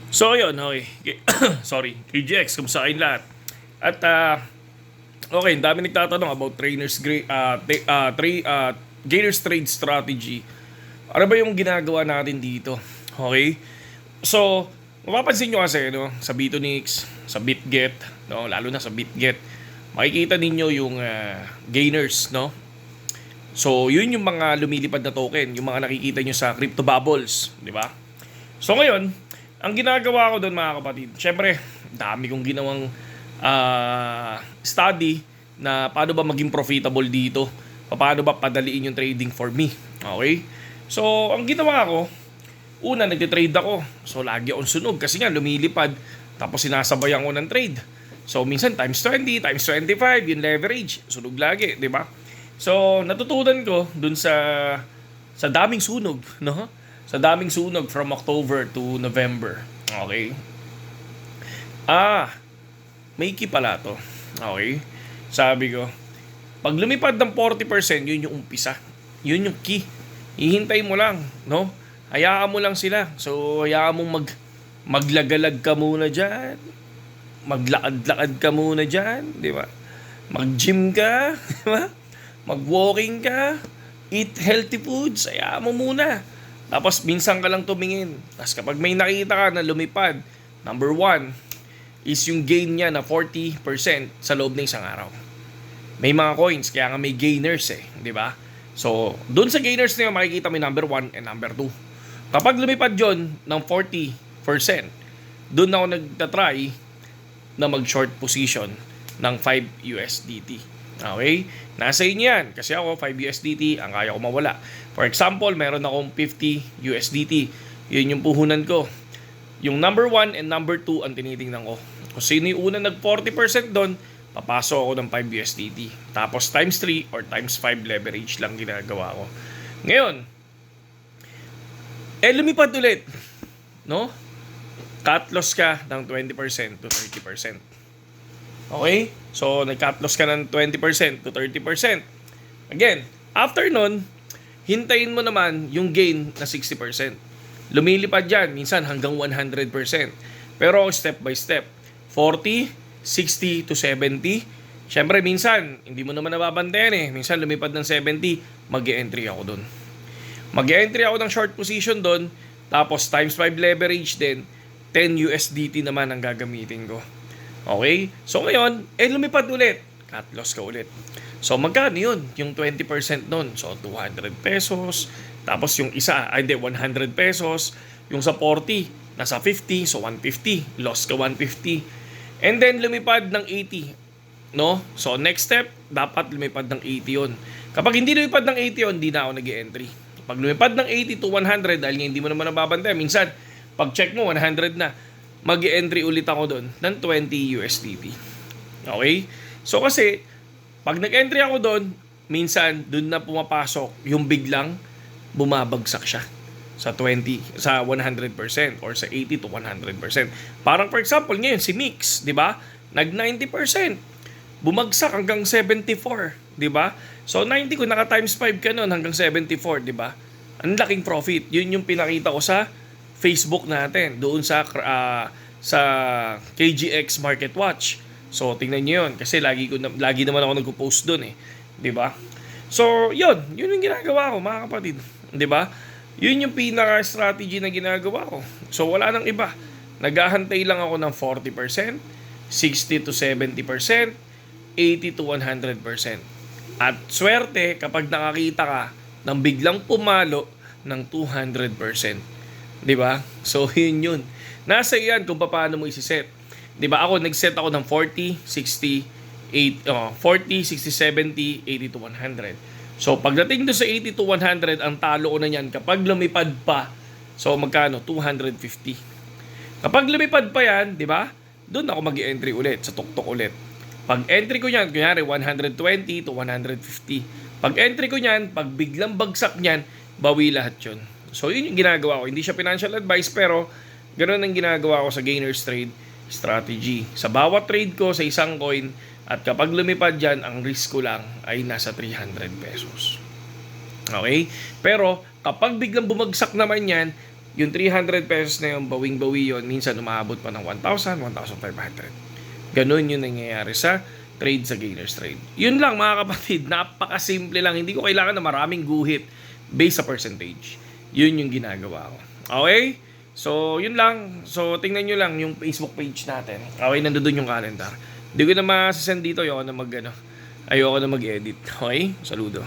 So yun, okay. Sorry, KGX, kumusta kayong lahat? At okay, dami nagtatanong about Gainers trade strategy. Ano ba yung ginagawa natin dito? Okay? So, mapapansin nyo kasi no, sa Bitonix, sa BitGet, no, lalo na sa BitGet, makikita ninyo yung gainers, no? So, yun yung mga lumilipad na token, yung mga nakikita nyo sa crypto bubbles, di ba? So ngayon, ang ginagawa ko doon mga kapatid, syempre, dami kong ginawang study na paano ba maging profitable dito, paano ba padaliin yung trading for me. Okay? So, ang ginawa ko, una, nagtitrade ako. So, lagi akong sunog kasi nga lumilipad, tapos sinasabayan ko ng trade. So, minsan times 20, times 25, yung leverage, sunog lagi, di ba? So, natutunan ko dun sa daming sunog, no? Sa daming sunog from October to November. Okay? May key pala to. Okay? Sabi ko, pag lumipad ng 40%, yun yung umpisa. Yun yung key. Hihintay mo lang, no? Hayaan mo lang sila. So, hayaan mong maglagalag ka muna dyan. Maglakad-lakad ka muna dyan. Di ba? Mag-gym ka. Di ba? Mag-walking ka. Eat healthy foods. Hayaan mo muna. Tapos minsan ka lang tumingin. Tapos kapag may nakita ka na lumipad, number 1 is yung gain niya na 40% sa loob ng isang araw. May mga coins, kaya nga may gainers di ba? So, dun sa gainers na yun, makikita mo yung number 1 and number 2. Kapag lumipad yon ng 40%, dun ako nagtatry na mag-short position ng 5 USDT. Okay? Nasa inyo yan. Kasi ako, 5 USDT, ang kaya ko mawala. For example, meron akong 50 USDT. Yun yung puhunan ko. Yung number 1 and number 2 ang tinitingnan ko. Kung sino yung una nag 40% doon, papasok ako ng 5 USDT. Tapos times 3 or times 5 leverage lang ginagawa ko. Ngayon, lumipad ulit. No? Cut loss ka ng 20% to 30%. Okay? So, nag-cut loss ka ng 20% to 30%. Again, after nun, hintayin mo naman yung gain na 60%. Lumilipad yan, minsan hanggang 100%. Pero step by step. 40, 60 to 70. Siyempre, minsan, hindi mo naman nababantayan Minsan, lumipad ng 70, mag-e-entry ako dun. Mag-e-entry ako ng short position dun, tapos times 5 leverage din, 10 USDT naman ang gagamitin ko. Okay? So ngayon, lumipad ulit. Cut loss ka ulit. So magkano yun? Yung 20% nun. So 200 pesos. Tapos yung isa, 100 pesos. Yung sa 40, nasa 50. So 150. Loss ka 150. And then lumipad ng 80. No? So next step, dapat lumipad ng 80 yun. Kapag hindi lumipad ng 80 yun, hindi na ako nag-e-entry. Pag lumipad ng 80 to 100, dahil hindi mo naman nababantay, minsan, pag check mo, 100 na, mag-entry ulit ako doon ng 20 USDT. Okay? So kasi, pag nag-entry ako doon, minsan doon na pumapasok yung biglang bumabagsak siya sa 100% or sa 80 to 100%. Parang for example, ngayon si Mix, 'di ba? Nag 90%. Bumagsak hanggang 74, 'di ba? So 90 kung naka times 5 ka noon hanggang 74, 'di ba? Ang laking profit. 'Yun yung pinakita ko sa Facebook natin, doon sa KGX Market Watch. So, tingnan niyo 'yon kasi lagi naman ako nagpo-post doon 'di ba? So, 'yun yung ginagawa ko, mga kapatid, 'di ba? 'Yun yung pinaka-strategy na ginagawa ko. So, wala nang iba. Naghahantay lang ako ng 40%, 60 to 70%, 80 to 100%. At swerte kapag nakakita ka ng biglang pumalo ng 200%. 'Di ba? So, yun. Nasa iyan kung paano mo isi-set. 'Di ba? Ako nag-set ako ng 40, 60, 70, 80 to 100. So, pagdating do sa 80 to 100, ang talo ko na niyan kapag lumipad pa. So, magkano? 250. Kapag lumipad pa 'yan, 'di ba? Doon ako mag-entry ulit sa tuktok ulit. Pag entry ko niyan, kunyari 120 to 150. Pag entry ko niyan, pag biglang bagsak niyan, bawi lahat 'yon. So, yun yung ginagawa ko. Hindi siya financial advice, pero ganoon ang ginagawa ko sa gainers trade strategy. Sa bawat trade ko sa isang coin, at kapag lumipad dyan, ang risk ko lang ay nasa 300 pesos. Okay? Pero, kapag biglang bumagsak naman yan, yung 300 pesos na yung bawing-bawi yun, minsan umabot pa ng 1,000, 1,500. Ganun yung nangyayari sa trade sa Gainers Trade. Yun lang mga kapatid, napakasimple lang. Hindi ko kailangan na maraming guhit based sa percentage. Yun yung ginagawa ko. Okay? So, yun lang. So, tingnan nyo lang yung Facebook page natin. Okay, nandoon yung calendar. Hindi ko na masasend dito. Ayoko na mag-edit. Okay? Saludo.